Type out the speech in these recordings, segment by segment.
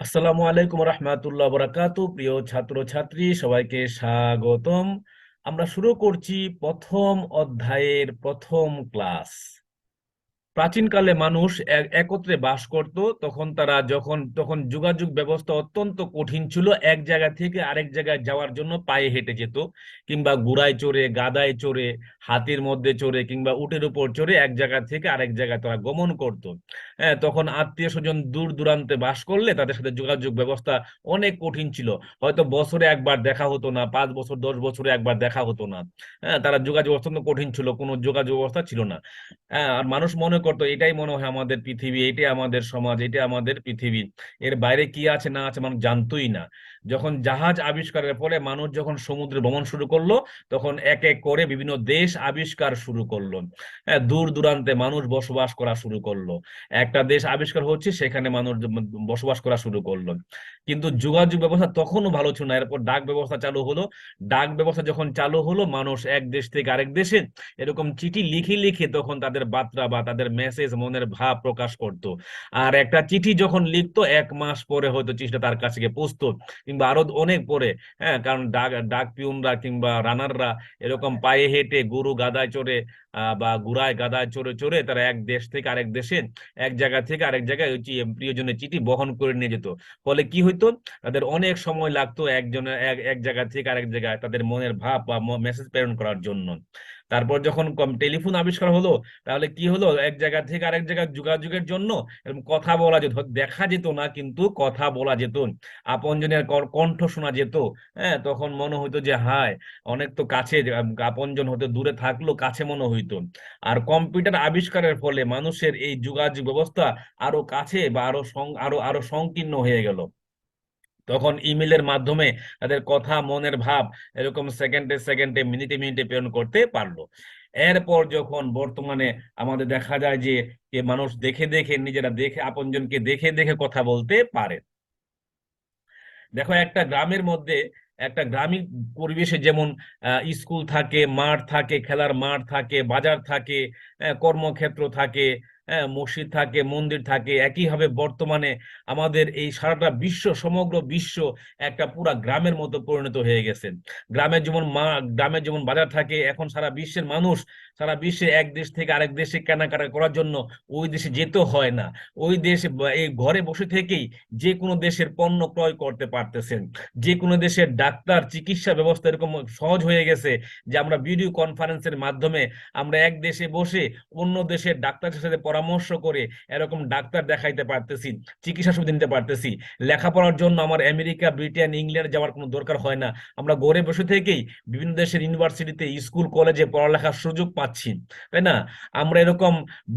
আসসালামু আলাইকুম রহমতুল্লাহ বরাকাতু। প্রিয় ছাত্র ছাত্রী সবাইকে স্বাগতম। আমরা শুরু করছি প্রথম অধ্যায়ের প্রথম ক্লাস। প্রাচীনকালে মানুষ একত্রে বাস করত। তখন তারা তখন যোগাযোগ ব্যবস্থা অত্যন্ত কঠিন ছিল। এক জায়গা থেকে আরেক জায়গায় যাওয়ার জন্য পায়ে হেঁটে যেত, কিংবা ঘোড়ায় চড়ে, গাধায় চড়ে, হাতির মধ্যে চড়ে, কিংবা উটের উপর চড়ে এক জায়গা থেকে আরেক জায়গায় তারা গমন করত। হ্যাঁ, তখন আত্মীয় স্বজন দূর দূরান্তে বাস করলে তাদের সাথে যোগাযোগ ব্যবস্থা অনেক কঠিন ছিল। হয়তো বছরে একবার দেখা হতো না, 5 বছর 10 বছরে একবার দেখা হতো না। হ্যাঁ, তারা যোগাযোগ অত্যন্ত কঠিন ছিল, কোনো যোগাযোগ ব্যবস্থা ছিল না। হ্যাঁ, আর মানুষ মনে করতো এটাই মনে হয় আমাদের পৃথিবী, এটাই আমাদের সমাজ, এটাই আমাদের পৃথিবী। এর বাইরে কি আছে না আছে মানুষ জানতোই না। যখন জাহাজ আবিষ্কারের ফলে মানুষ যখন সমুদ্রে ভ্রমণ শুরু করলো, তখন এক এক করে বিভিন্ন দেশ আবিষ্কার শুরু করলো। হ্যাঁ, দূর দূরান্তে মানুষ বসবাস করা শুরু করলো। একটা দেশ আবিষ্কার হচ্ছে, সেখানে মানুষ বসবাস করা শুরু করলো। কিন্তু যোগাযোগ ব্যবস্থা তখনও ভালো ছিল না। এরপর ডাক ব্যবস্থা চালু হলো। ডাক ব্যবস্থা যখন চালু হলো, মানুষ এক দেশ থেকে আরেক দেশে এরকম চিঠি লিখে লিখে তখন তাদের বার্তা বা তাদের মেসেজ, মনের ভাব প্রকাশ করত। আর একটা চিঠি যখন লিখতো, 1 মাস পরে হয়তো চিঠিটা তার কাছে গিয়ে পৌঁছতো, কিংবা আরো অনেক পরে। হ্যাঁ, কারণ ডাক ডাক পিউনরা কিংবা রানাররা এরকম পায়ে হেঁটে, গরু গাদায় চড়ে বা ঘোড়ায় গাদায় চড়ে চড়ে তারা এক দেশ থেকে আরেক দেশে, এক জায়গা থেকে আরেক জায়গায় ওই প্রিয়জনের চিঠি বহন করে নিয়ে যেত। ফলে কি হইতো, তাদের অনেক সময় লাগতো একজনের এক এক জায়গা থেকে আরেক জায়গায় তাদের মনের ভাব বা মেসেজ প্রেরণ করার জন্য। তারপর যখন টেলিফোন আবিষ্কার হলো, তাহলে কি হলো, এক জায়গা থেকে আরেক জায়গায় যোগাযোগের জন্য এরকম কথা বলা যেত। দেখা যেত না, কিন্তু কথা বলা যেত, আপনজনের কণ্ঠ শোনা যেত। হ্যাঁ, তখন মনে হইতো যে হায়, অনেক তো কাছে, আপনজন হতে দূরে থাকলো কাছে মনে হইতো। আর কম্পিউটার আবিষ্কারের ফলে মানুষের এই যোগাযোগ ব্যবস্থা আরো কাছে বা আরো আরো সংকীর্ণ হয়ে গেল। তখন ইমেলের মাধ্যমে তাদের কথা, মনের ভাব এরকম সেকেন্ডে সেকেন্ডে, মিনিটে মিনিটে প্রেরণ করতে পারলো। এরপর যখন বর্তমানে আমাদের দেখা যায় যে মানুষ দেখে দেখে, নিজেরা দেখে, আপনজনকে দেখে দেখে কথা বলতে পারে। দেখো, একটা গ্রামের মধ্যে, একটা গ্রামীণ পরিবেশে যেমন স্কুল থাকে, মাঠ থাকে, খেলার মাঠ থাকে, বাজার থাকে, কর্মক্ষেত্র থাকে, মসজিদ থাকে, মন্দির থাকে, একইভাবে বর্তমানে আমাদের এই সারাটা বিশ্ব, সমগ্র বিশ্ব একটা পুরা গ্রামের মতো পরিণত হয়ে গেছে। গ্রামের যেমন বাজার থাকে, এখন সারা বিশ্বের মানুষ, সারা বিশ্বে এক দেশ থেকে আরেক দেশে কেনাকাটা করার জন্য ওই দেশে যেতে হয় না। ওই দেশে এই ঘরে বসে থেকেই যে কোনো দেশের পণ্য ক্রয় করতে পারতেছেন। যে কোনো দেশের ডাক্তার, চিকিৎসা ব্যবস্থা এরকম সহজ হয়ে গেছে যে আমরা ভিডিও কনফারেন্সের মাধ্যমে আমরা এক দেশে বসে অন্য দেশের ডাক্তারের সাথে পরামর্শ করে এরকম ডাক্তার দেখাইতে পারতেছি, চিকিৎসা সুবিধা নিতে পারতেছি। লেখাপড়ার জন্য আমার আমেরিকা, ব্রিটেন, ইংল্যান্ড যাওয়ার কোনো দরকার হয় না। আমরা ঘরে বসে থেকেই বিভিন্ন দেশের ইউনিভার্সিটিতে, স্কুল কলেজে পড়ালেখার সুযোগ পাচ্ছি, তাই না? আমরা এরকম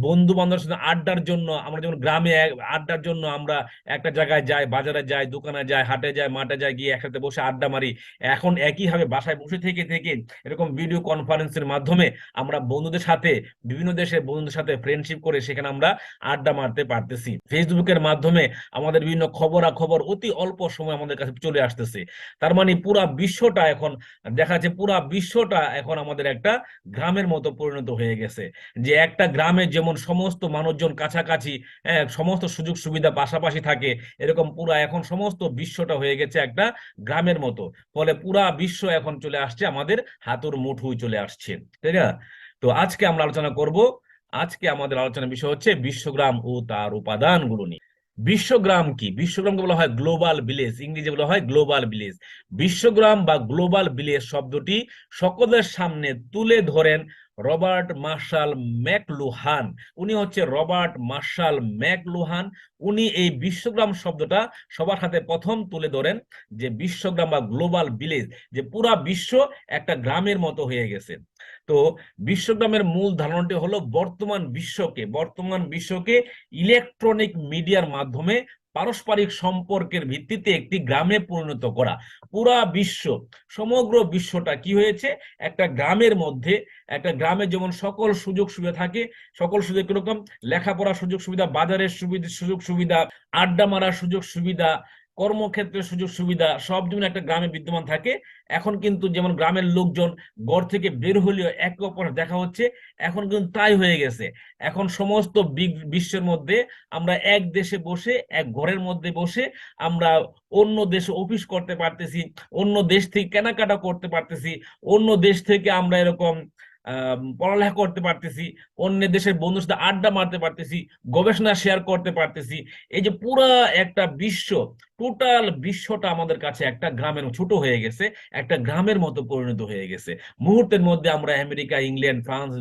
বন্ধু বান্ধবের সাথে আড্ডার জন্য, আমরা যেমন গ্রামে আড্ডার জন্য আমরা একটা জায়গায় যাই, বাজারে যাই, দোকানে যাই, হাটে যাই, মাঠে যাই, গিয়ে একসাথে বসে আড্ডা মারি। এখন একইভাবে বাসায় বসে থেকে থেকে এরকম ভিডিও কনফারেন্সের মাধ্যমে আমরা বন্ধুদের সাথে, বিভিন্ন দেশের বন্ধুদের সাথে ফ্রেন্ডশিপ করে সেখানে আমরা আড্ডা মারতে পারতেছি। ফেসবুকের মাধ্যমে আমাদের বিভিন্ন খবরাখবর অতি অল্প সময় আমাদের কাছে চলে আসতেছে। তার মানে পুরা বিশ্বটা এখন, দেখা যাচ্ছে পুরা বিশ্বটা এখন আমাদের একটা গ্রামের মতো পরিণত হয়ে গেছে। যে একটা গ্রামে যেমন সমস্ত মানুষজন কাছাকাছি, সমস্ত সুযোগ সুবিধা পাশাপাশি থাকে, এরকম পুরা এখন সমস্ত বিশ্বটা হয়ে গেছে একটা গ্রামের মতো। ফলে পুরা বিশ্ব এখন চলে আসছে আমাদের হাতের মুঠোয় চলে আসছে, তাই না? তো আজকে আমরা আলোচনা করব, আজকে আমাদের আলোচনার বিষয় হচ্ছে বিশ্বগ্রাম ও তার উপাদানগুলো নিয়ে। বিশ্বগ্রাম কি? বিশ্বগ্রামকে বলা হয় গ্লোবাল ভিলেজ, ইংরেজি বলা হয় গ্লোবাল ভিলেজ। বিশ্বগ্রাম বা গ্লোবাল ভিলেজ শব্দটি সকলের সামনে তুলে ধরেন রবার্ট মার্শাল ম্যাকলুহান। উনি হচ্ছে রবার্ট মার্শাল ম্যাকলুহান। উনি এই বিশ্বগ্রাম শব্দটা সবার সাথে প্রথম তুলে ধরেন, যে বিশ্বগ্রাম বা গ্লোবাল ভিলেজ, যে পুরা বিশ্ব একটা গ্রামের মতো হয়ে গেছে। তো বিশ্বগ্রামের মূল ধারণাটি হলো বর্তমান বিশ্বকে ইলেকট্রনিক মিডিয়ার মাধ্যমে পারস্পরিক সম্পর্কের ভিত্তিতে একটি গ্রামে পরিণত করা। পুরা বিশ্ব, সমগ্র বিশ্বটা কি হয়েছে, একটা গ্রামের মধ্যে। একটা গ্রামে যেমন সকল সুযোগ সুবিধা থাকে, সকল সুযোগ কিরকম, লেখাপড়ার সুযোগ সুবিধা, বাজারের সুযোগ সুবিধা, আড্ডা মারার সুযোগ সুবিধা, কর্মক্ষেত্রে সুযোগ সুবিধা সব যেমন একটা গ্রামে বিদ্যমান থাকে, এখন কিন্তু যেমন গ্রামের লোকজন ঘর থেকে বের হলেও একে অপর দেখা হচ্ছে, এখন কিন্তু তাই হয়ে গেছে। এখন সমস্ত বিশ্বের মধ্যে আমরা এক দেশে বসে, এক ঘরের মধ্যে বসে আমরা অন্য দেশে অফিস করতে পারতেছি, অন্য দেশ থেকে কেনাকাটা করতে পারতেছি, অন্য দেশ থেকে আমরা এরকম পড়ালেখা করতে পারতেছি, অন্য দেশের বন্ধুর সাথে আড্ডা মারতে পারতেছি, গবেষণা শেয়ার করতে পারতেছি। এই যে পুরা একটা বিশ্ব, টোটাল বিশ্বটা আমাদের কাছে একটা গ্রামের ছোট হয়ে গেছে, একটা গ্রামের মতো পরিণত হয়ে গেছে। মুহূর্তের মধ্যে আমরা আমেরিকা, ইংল্যান্ড, ফ্রান্স,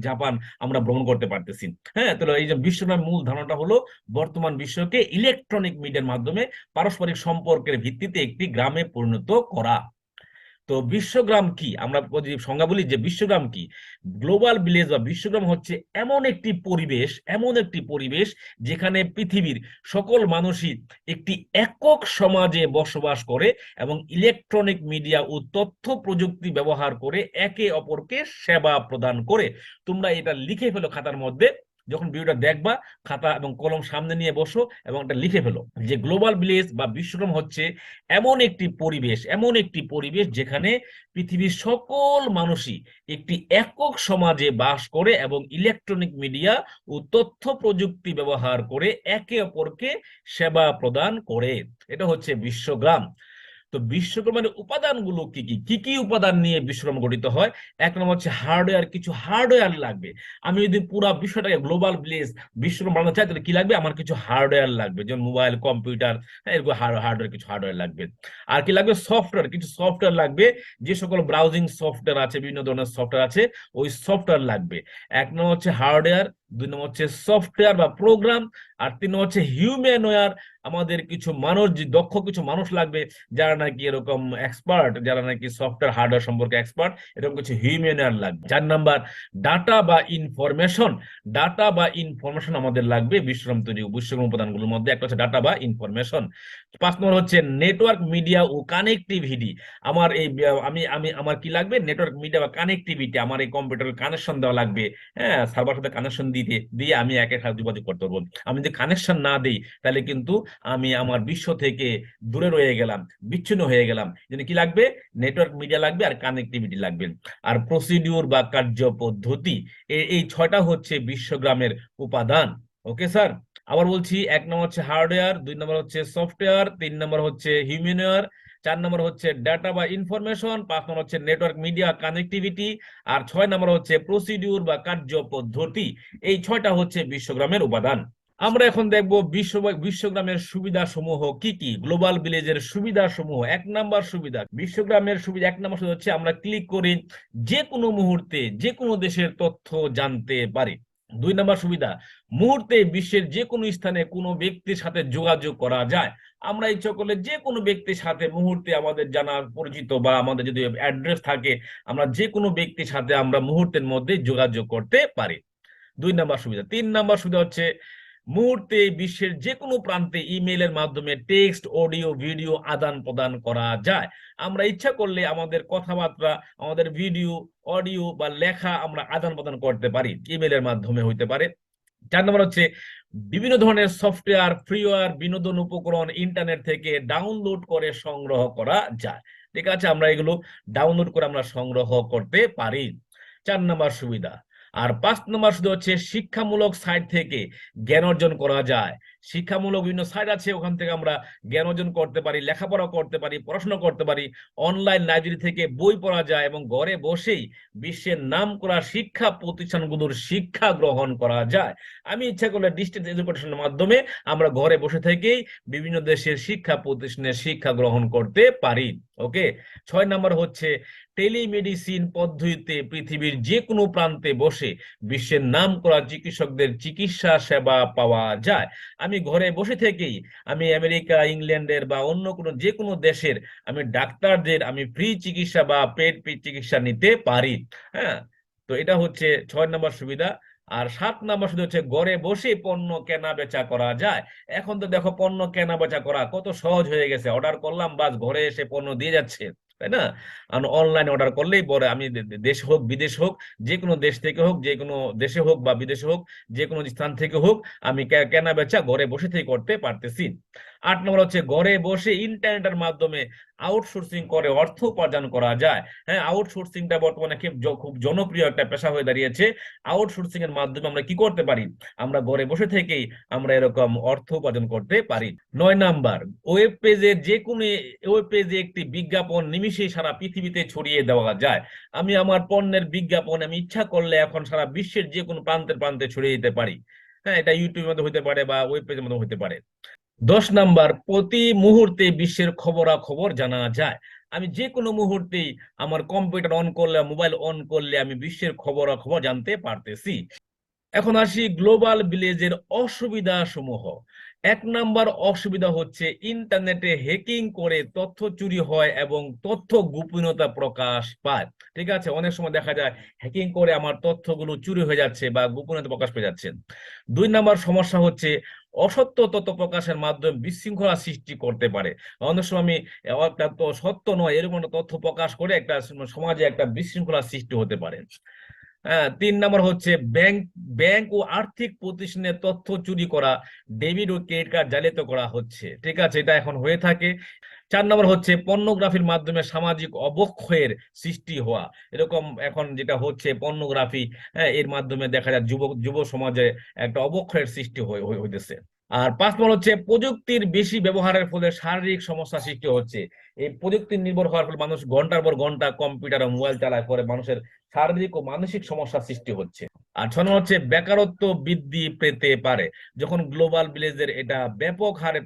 জাপান আমরা ভ্রমণ করতে পারতেছি। হ্যাঁ, তাহলে এই যে বিশ্বটার মূল ধারণাটা হলো বর্তমান বিশ্বকে ইলেকট্রনিক মিডিয়ার মাধ্যমে পারস্পরিক সম্পর্কের ভিত্তিতে একটি গ্রামে পরিণত করা। তো বিশ্বগ্রাম কি, আমরা যদি সংজ্ঞা বলি যে বিশ্বগ্রাম কি, গ্লোবাল ভিলেজ বা বিশ্বগ্রাম হচ্ছে এমন একটি পরিবেশ, এমন একটি পরিবেশ যেখানে পৃথিবীর সকল মানুষই একটি একক সমাজে বসবাস করে এবং ইলেকট্রনিক মিডিয়া ও তথ্য প্রযুক্তি ব্যবহার করে একে অপরকে সেবা প্রদান করে। তোমরা এটা লিখে ফেলো খাতার মধ্যে, যখন ভিডিওটা দেখবা খাতা এবং কলম সামনে নিয়ে বসো এবং এটা লিখে ফেলো যে গ্লোবাল ভিলেজ বা বিশ্বগ্রাম হচ্ছে এমন একটি পরিবেশ, এমন একটি পরিবেশ যেখানে পৃথিবীর সকল মানুষই একটি একক সমাজে বাস করে এবং ইলেকট্রনিক মিডিয়া ও তথ্য প্রযুক্তি ব্যবহার করে একে অপরকে সেবা প্রদান করে। এটা হচ্ছে বিশ্বগ্রাম। তো বিশ্বকর্মার উপাদানগুলো কি কি, কি কি উপাদান নিয়ে বিশ্বকর্মা গঠিত হয়? এক নম্বর হচ্ছে হার্ডওয়্যার, কিছু হার্ডওয়্যার লাগবে। আমি যদি পুরো বিশ্বটাকে গ্লোবাল ভিলেজ বিশ্বকর্মা বানাতে চাই তাহলে কি লাগবে? আমার কিছু হার্ডওয়্যার লাগবে, যেমন মোবাইল, কম্পিউটার, এরকম হার্ডওয়্যার, কিছু হার্ডওয়্যার লাগবে। আর কি লাগবে? সফটওয়্যার, কিছু সফটওয়্যার লাগবে। যে সকল ব্রাউজিং সফটওয়্যার আছে, বিভিন্ন ধরনের সফটওয়্যার আছে, ওই সফটওয়্যার লাগবে। এক নম্বর হচ্ছে হার্ডওয়্যার, দুই নম্বর হচ্ছে সফটওয়্যার বা প্রোগ্রাম, আর তিন নম্বর হচ্ছে হিউম্যানওয়্যার। আমাদের কিছু মানুষ, যে দক্ষ কিছু মানুষ লাগবে যারা নাকি এরকম এক্সপার্ট, যারা নাকি সফটওয়্যার হার্ডওয়্যার সম্পর্কে এক্সপার্ট, এরকম কিছু হিউম্যানওয়্যার লাগবে। 4 নাম্বার ডাটা বা ইনফরমেশন, ডাটা বা ইনফরমেশন আমাদের লাগবে বিশ্বগ্রাম তৈরি, বিশ্বগ্রাম উপাদানগুলোর মধ্যে একটা হচ্ছে ডাটা বা ইনফরমেশন। 5 নম্বর হচ্ছে নেটওয়ার্ক মিডিয়া ও কানেক্টিভিটি। আমার এই আমি আমি আমার কি লাগবে? নেটওয়ার্ক মিডিয়া বা কানেক্টিভিটি, আমার এই কম্পিউটারের কানেকশন দেওয়া লাগবে। হ্যাঁ, সার্ভার সাথে কানেকশন দিয়ে আমি একের সাথে যোগাযোগ করতে পারবো। আমি যদি কানেকশন না দিই তাহলে কিন্তু আমি আমার বিশ্ব থেকে দূরে রয়ে গেলাম, বিচ্ছিন্ন হয়ে গেলাম। যেন কি লাগবে? নেটওয়ার্ক মিডিয়া লাগবে আর কানেক্টিভিটি লাগবে। আর প্রসিডিউর বা কার্য পদ্ধতি, এই 6টা হচ্ছে বিশ্বগ্রামের উপাদান। ওকে স্যার, আবার বলছি, 1 নম্বর হচ্ছে হার্ডওয়্যার, 2 নম্বর হচ্ছে সফটওয়্যার, 3 নম্বর হচ্ছে হিউম্যানওয়্যার, 4 নম্বর হচ্ছে ডাটা বা ইনফরমেশন, 5 নম্বর হচ্ছে নেটওয়ার্ক মিডিয়া কানেক্টিভিটি, আর 6 নম্বর হচ্ছে প্রসিডিউর বা কার্য পদ্ধতি। এই 6টা হচ্ছে বিশ্বগ্রামের উপাদান। আমরা এখন দেখব বিশ্বগ্রামের সুবিধা সমূহ কি কি। গ্লোবাল ভিলেজের সুবিধা সমূহ। 1 নম্বর সুবিধা, বিশ্বগ্রামের সুবিধা 1 নম্বর সুবিধা হচ্ছে আমরা ক্লিক করে যে কোনো মুহূর্তে যে কোনো দেশের তথ্য জানতে পারি। 2 নম্বর সুবিধা, মুহূর্তে বিশ্বের যে কোনো স্থানে কোনো ব্যক্তির সাথে যোগাযোগ করা যায়। আমরা ইচ্ছা করলে যে কোনো ব্যক্তির সাথে মুহূর্তে আমাদের জানা পরিচিত বা আমাদের যদি অ্যাড্রেস থাকে, আমরা যে কোনো ব্যক্তির সাথে আমরা মুহূর্তের মধ্যে যোগাযোগ করতে পারি। 2 নম্বর সুবিধা। 3 নম্বর সুবিধা হচ্ছে মুহূর্তে বিশ্বের যে কোনো প্রান্তে ইমেইলের মাধ্যমে টেক্সট, অডিও, ভিডিও আদান প্রদান করা যায়। আমরা ইচ্ছা করলে আমাদের কথাবার্তা, আমাদের ভিডিও, অডিও বা লেখা আমরা আদান প্রদান করতে পারি, ইমেইলের মাধ্যমে হইতে পারে। 4 নম্বর হচ্ছে বিভিন্ন ধরনের সফটওয়্যার, ফ্রিওয়্যার, বিনোদন উপকরণ ইন্টারনেট থেকে ডাউনলোড করে সংগ্রহ করা যায়। ঠিক আছে, আমরা এগুলো ডাউনলোড করে আমরা সংগ্রহ করতে পারি। 4 নম্বর সুবিধা। আর 5 নম্বর সুবিধা হচ্ছে শিক্ষামূলক সাইট থেকে জ্ঞান অর্জন করা যায়। শিক্ষামূলক বিভিন্ন সাইট আছে, ওখান থেকে আমরা জ্ঞান অর্জন করতে পারি, লেখাপড়া করতে পারি, পড়াশোনা করতে পারি। অনলাইন লাইব্রেরি থেকে বই পড়া যায় এবং ঘরে বসেই বিশ্বের নামকরা শিক্ষা প্রতিষ্ঠানগুলোর শিক্ষা গ্রহণ করা যায়। আমি ইচ্ছা করলে ডিস্টেন্স এডুকেশনের মাধ্যমে আমরা ঘরে বসে থেকেই বিভিন্ন দেশের শিক্ষা প্রতিষ্ঠানের শিক্ষা গ্রহণ করতে পারি। ওকে। 6 নম্বর হচ্ছে টেলিমেডিসিন পদ্ধতিতে পৃথিবীর যে কোনো প্রান্তে বসে বিশ্বের নামকরা চিকিৎসকদের চিকিৎসা সেবা পাওয়া যায়। আমি ঘরে বসে থেকেই আমি আমেরিকা, ইংল্যান্ডের বা অন্য কোনো যে কোনো দেশের আমি ডাক্তারদের আমি ফ্রি চিকিৎসা বা পেড চিকিৎসা নিতে পারি। হ্যাঁ, তো এটা হচ্ছে 6 নম্বর সুবিধা। আর 7 নম্বর সুবিধা হচ্ছে ঘরে বসে পণ্য কেনা বেচা করা যায়। এখন তো দেখো পণ্য কেনা বেচা করা কত সহজ হয়ে গেছে, অর্ডার করলাম বাস ঘরে এসে পণ্য দিয়ে যাচ্ছে, তাই না? অনলাইনে অর্ডার করলেই পরে আমি দেশ হোক বিদেশ হোক, যে কোনো দেশ থেকে হোক, যে কোনো দেশে হোক বা বিদেশে হোক, যে কোনো স্থান থেকে হোক, আমি কেনা বেচা ঘরে বসে থেকে করতে পারতেছি। 8 নম্বর হচ্ছে ঘরে বসে ইন্টারনেটের মাধ্যমে আউটসোর্সিং করে অর্থ উপার্জন করা যায়। হ্যাঁ, আউটসোর্সিংটা বর্তমানে খুব জনপ্রিয় একটা পেশা হয়ে দাঁড়িয়েছে। আউটসোর্সিং এর মাধ্যমে আমরা কি করতে পারি? আমরা ঘরে বসে থেকেই আমরা এরকম অর্থ উপার্জন করতে পারি। 9 নাম্বার, ওয়েব পেজে যে কোনো ওয়েব পেজে একটি বিজ্ঞাপন নিমিষেই সারা পৃথিবীতে ছড়িয়ে দেওয়া যায়। আমি আমার পণ্যের বিজ্ঞাপন আমি ইচ্ছা করলে এখন সারা বিশ্বের যে কোনো প্রান্তে প্রান্তে ছড়িয়ে দিতে পারি। হ্যাঁ, এটা ইউটিউবের মধ্যে হতে পারে বা ওয়েব পেজের মধ্যে হতে পারে। 10 নাম্বার, প্রতি মুহূর্তে বিশ্বের খবরাখবর জানা যায়। আমি যে কোনো মুহূর্তেই আমার কম্পিউটার অন করলে, মোবাইল অন করলে আমি বিশ্বের খবরাখবর জানতে পারতেছি। এখন আসি গ্লোবাল ভিলেজের অসুবিধা সমূহ। 1 নাম্বার অসুবিধা হচ্ছে ইন্টারনেটে হ্যাকিং করে তথ্য চুরি হয় এবং তথ্য গোপনীয়তা প্রকাশ পায়। ঠিক আছে, অনেক সময় দেখা যায় হ্যাকিং করে আমার তথ্যগুলো চুরি হয়ে যাচ্ছে বা গোপনীয়তা প্রকাশ পেয়ে যাচ্ছে। 2 নাম্বার সমস্যা হচ্ছে অসত্য তথ্য প্রকাশের মাধ্যমে বিশৃঙ্খলা সৃষ্টি করতে পারে। অনেক সময় আমি একটা তো সত্য নয় এরকম একটা তথ্য প্রকাশ করে একটা সমাজে একটা বিশৃঙ্খলা সৃষ্টি হতে পারে। 3 নম্বর হচ্ছে ব্যাংক ব্যাংক ও আর্থিক প্রতিষ্ঠানের তথ্য চুরি করা, ডেবিট ও ক্রেডিট কার্ড জালিয়াতি করা হচ্ছে। ঠিক আছে, এটা এখন হয়ে থাকে। 4 নম্বর হচ্ছে পর্নোগ্রাফির মাধ্যমে সামাজিক অবক্ষয়ের সৃষ্টি হওয়া। এরকম এখন যেটা হচ্ছে পর্নোগ্রাফি, হ্যাঁ, এর মাধ্যমে দেখা যায় যুব যুব সমাজে একটা অবক্ষয়ের সৃষ্টি হইতেছে। আর 5 নম্বর হচ্ছে প্রযুক্তির বেশি ব্যবহারের ফলে শারীরিক সমস্যা সৃষ্টি হচ্ছে। এই প্রযুক্তির নির্ভর হওয়ার ফলে মানুষ ঘন্টার পর ঘন্টা কম্পিউটার ও মোবাইল চালায়, পরে মানুষের শারীরিক ও মানসিক সমস্যার সৃষ্টি হচ্ছে। আর 6 নম্বর হচ্ছে বেকারত্ব বৃদ্ধি পেতে পারে। যখন গ্লোবাল ভিলেজের এটা ব্যাপক হারে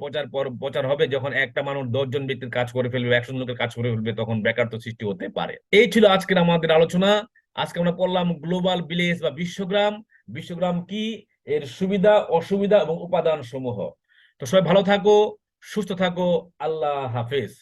প্রচার হবে, যখন একটা মানুষ 10 জন ব্যক্তির কাজ করে ফেলবে, 100 জন লোকের কাজ করে ফেলবে, তখন বেকারত্ব সৃষ্টি হতে পারে। এই ছিল আজকের আমাদের আলোচনা। আজকে আমরা পড়লাম গ্লোবাল ভিলেজ বা বিশ্বগ্রাম। বিশ্বগ্রাম কি, এর সুবিধা অসুবিধা এবং উপাদান সমূহ। তো সবাই ভালো থাকো, সুস্থ থাকো। আল্লাহ হাফেজ।